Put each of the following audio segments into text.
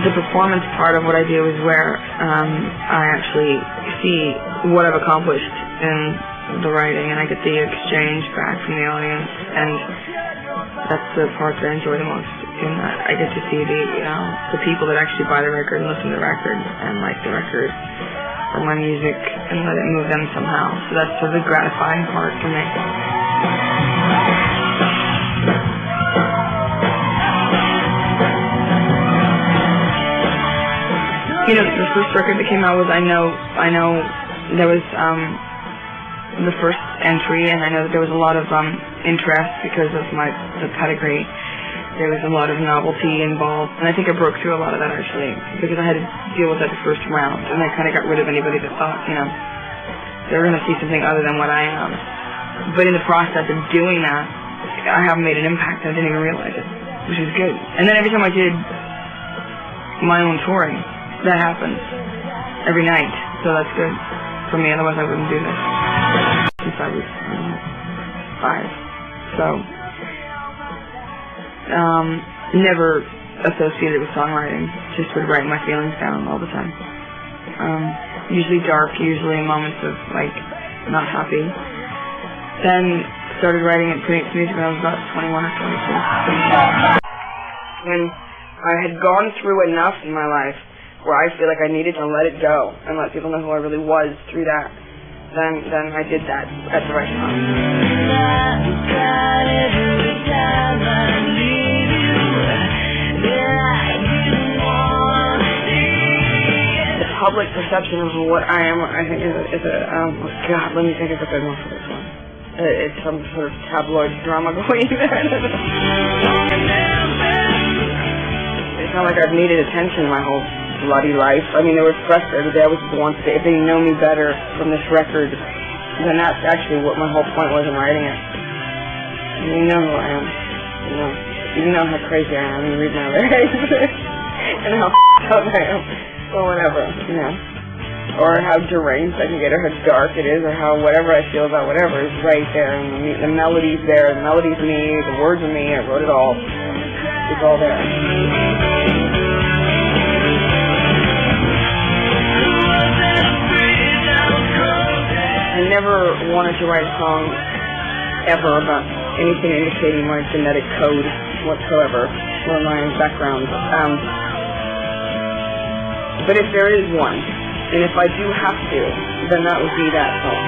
The performance part of what I do is where I actually see what I've accomplished in the writing, and I get the exchange back from the audience, and that's the part that I enjoy the most. In that I get to see the people that actually buy the record and listen to the record and like the record or my music and let it move them somehow. So that's sort of the gratifying part for me. You know, the first record that came out was I know there was the first entry, and I know that there was a lot of interest because of the pedigree. There was a lot of novelty involved, and I think I broke through a lot of that actually, because I had to deal with that the first round, and I kind of got rid of anybody that thought, you know, they were going to see something other than what I am. But in the process of doing that, I haven't made an impact, and I didn't even realize it, which is good. And then every time I did my own touring, that happened every night, so that's good for me, otherwise I wouldn't do this since I was 5. So never associated with songwriting, just would write my feelings down all the time. Usually dark, usually in moments of like not happy. Then started writing and putting it to music when I was about 21 or 22. When I had gone through enough in my life where I feel like I needed to let it go and let people know who I really was through that, then I did that at the right time. The public perception of what I am, I think, is a oh God, let me think of a good one for this one. It's some sort of tabloid drama going there. It's not like I've needed attention my whole bloody life. I mean, they were frustrated. They always wanted to, if they know me better from this record, then that's actually what my whole point was in writing it. You know who I am. You know how crazy I am. You read my lyrics and how up I am, or whatever, you know, or how deranged I can get, or how dark it is, or how whatever I feel about whatever is right there, and the melody's there. The melody's me. The words are me. I wrote it all. It's all there. I never wanted to write a song ever about anything indicating my genetic code whatsoever or my background. But if there is one, and if I do have to, then that would be that song.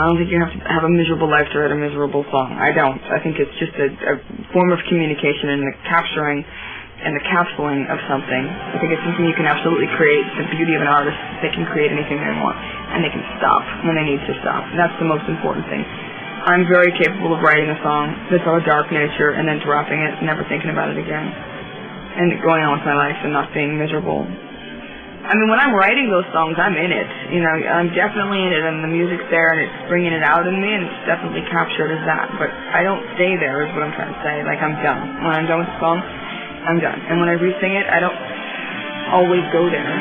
I don't think you have to have a miserable life to write a miserable song. I don't. I think it's just a form of communication and the capturing and the capsuling of something. I think it's something you can absolutely create. It's the beauty of an artist. They can create anything they want, and they can stop when they need to stop. That's the most important thing. I'm very capable of writing a song that's of a dark nature and then dropping it, never thinking about it again, and going on with my life and not being miserable. I mean, when I'm writing those songs, I'm in it. You know, I'm definitely in it, and the music's there, and it's bringing it out in me, and it's definitely captured as that. But I don't stay there, is what I'm trying to say. Like, I'm done. When I'm done with the song, I'm done. And when I re-sing it, I don't always go there.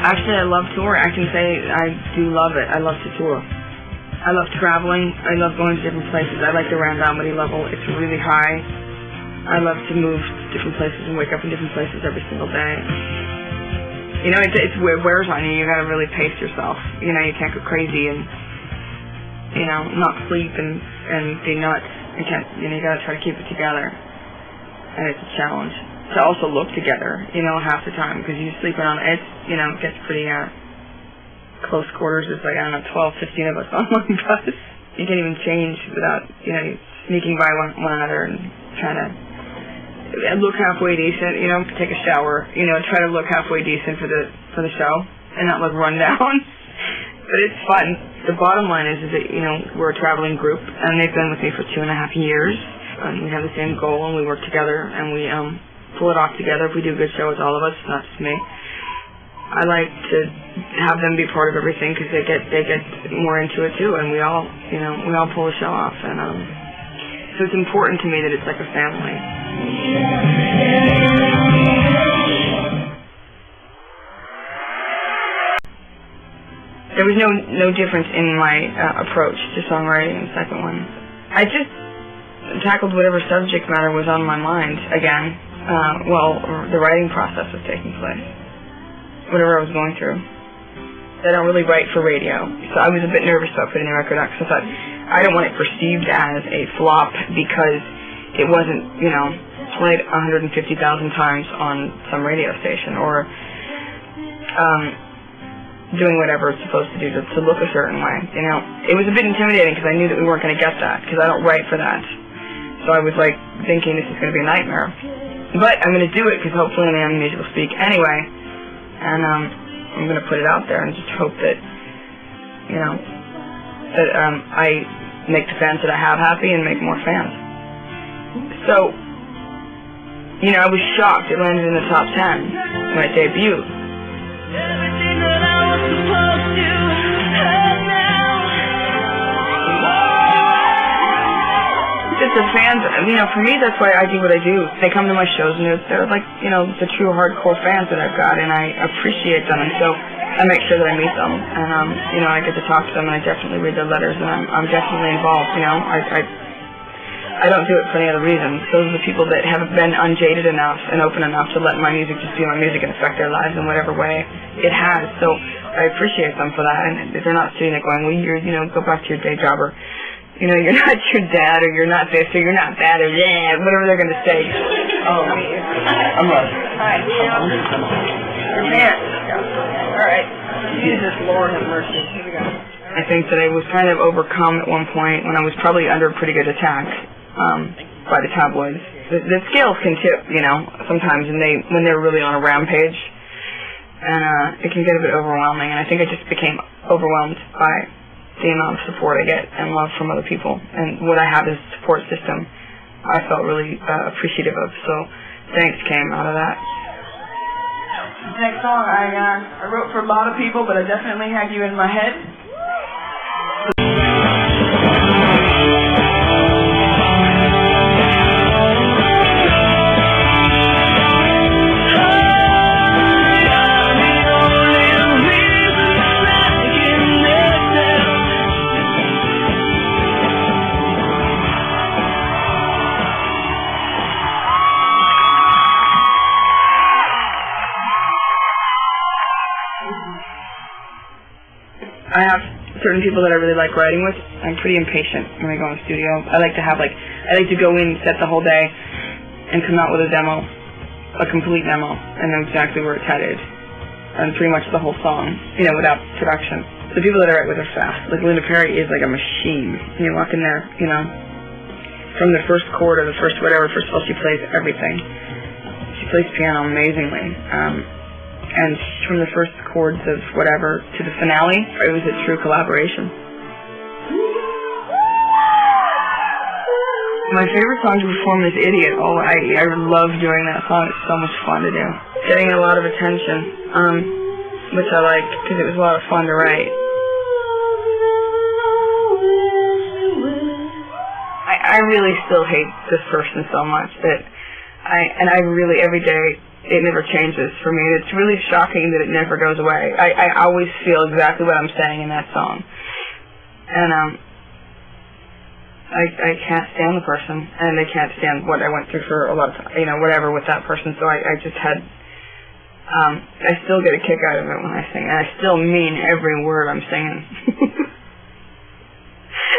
Actually, I love touring. I can say I do love it. I love to tour. I love traveling. I love going to different places. I like the randomity level. It's really high. I love to move to different places and wake up in different places every single day. You know, it wears on you. You got to really pace yourself. You know, you can't go crazy and, you know, not sleep and be nuts. You can't. You know, you got to try to keep it together. And it's a challenge to also look together, you know, half the time, because you sleeping on it, you know, it gets pretty close quarters. It's like, I don't know, 12, 15 of us on one bus. You can't even change without, you know, sneaking by one another and trying to look halfway decent, you know, take a shower, you know, try to look halfway decent for the show and not look run down. But it's fun. The bottom line is that, you know, we're a traveling group, and they've been with me for 2.5 years, and we have the same goal, and we work together, and we pull it off together. If we do a good show, it's all of us, not just me. I like to have them be part of everything because they get more into it too, and we all pull the show off, and so it's important to me that it's like a family. There was no difference in my approach to songwriting in the second one. I just tackled whatever subject matter was on my mind again while the writing process was taking place, whatever I was going through. I don't really write for radio, so I was a bit nervous about putting the record out because I thought I don't want it perceived as a flop because it wasn't, played 150,000 times on some radio station or doing whatever it's supposed to do to look a certain way. It was a bit intimidating because I knew that we weren't going to get that because I don't write for that. So I was like thinking this is going to be a nightmare. But I'm going to do it because hopefully in the end music will speak anyway. And I'm going to put it out there and just hope that, I make the fans that I have happy and make more fans. So, I was shocked it landed in the top 10 when it debuted. Everything that I was supposed to have now. Just the fans, for me that's why I do what I do. They come to my shows and they're like, the true hardcore fans that I've got, and I appreciate them, and so I make sure that I meet them, and I get to talk to them, and I definitely read their letters, and I'm definitely involved. I don't do it for any other reason. Those are the people that have been unjaded enough and open enough to let my music just be my music and affect their lives in whatever way it has. So I appreciate them for that. And if they're not sitting there going, well, go back to your day job, or, you're not your dad, or you're not this, or you're not that, or whatever they're going to say. Oh, I'm right. Hi. Your pants. All right. Jesus, Lord have mercy. Here we go. I think that I was kind of overcome at one point when I was probably under pretty good attack. By the tabloids. The scales can tip, sometimes, and when they're really on a rampage, and it can get a bit overwhelming, and I think I just became overwhelmed by the amount of support I get and love from other people, and what I have as a support system I felt really appreciative of, so thanks came out of that. Next song I wrote for a lot of people, but I definitely had you in my head. I have certain people that I really like writing with. I'm pretty impatient when I go in the studio. I like to go in, set the whole day, and come out with a demo, a complete demo, and know exactly where it's headed, and pretty much the whole song, without production. The people that I write with are fast. Like Linda Perry is like a machine. You walk in there, from the first chord or the first whatever. First of all, she plays everything. She plays piano amazingly. And from the first chords of whatever to the finale, it was a true collaboration. My favorite song to perform is Idiot. I love doing that song. It's so much fun to do. Getting a lot of attention, which I like because it was a lot of fun to write. I really still hate this person so much that I really every day, it never changes for me. It's really shocking that it never goes away. I always feel exactly what I'm saying in that song. And I can't stand the person, and they can't stand what I went through for a lot of time, whatever with that person. So I just had, I still get a kick out of it when I sing, and I still mean every word I'm singing.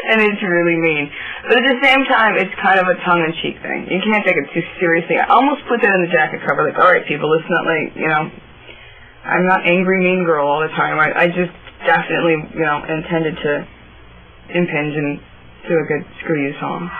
And it's really mean. But at the same time, it's kind of a tongue-in-cheek thing. You can't take it too seriously. I almost put that in the jacket cover, like, all right, people, it's not like, I'm not angry mean girl all the time. I just definitely, intended to impinge and do a good screw you song.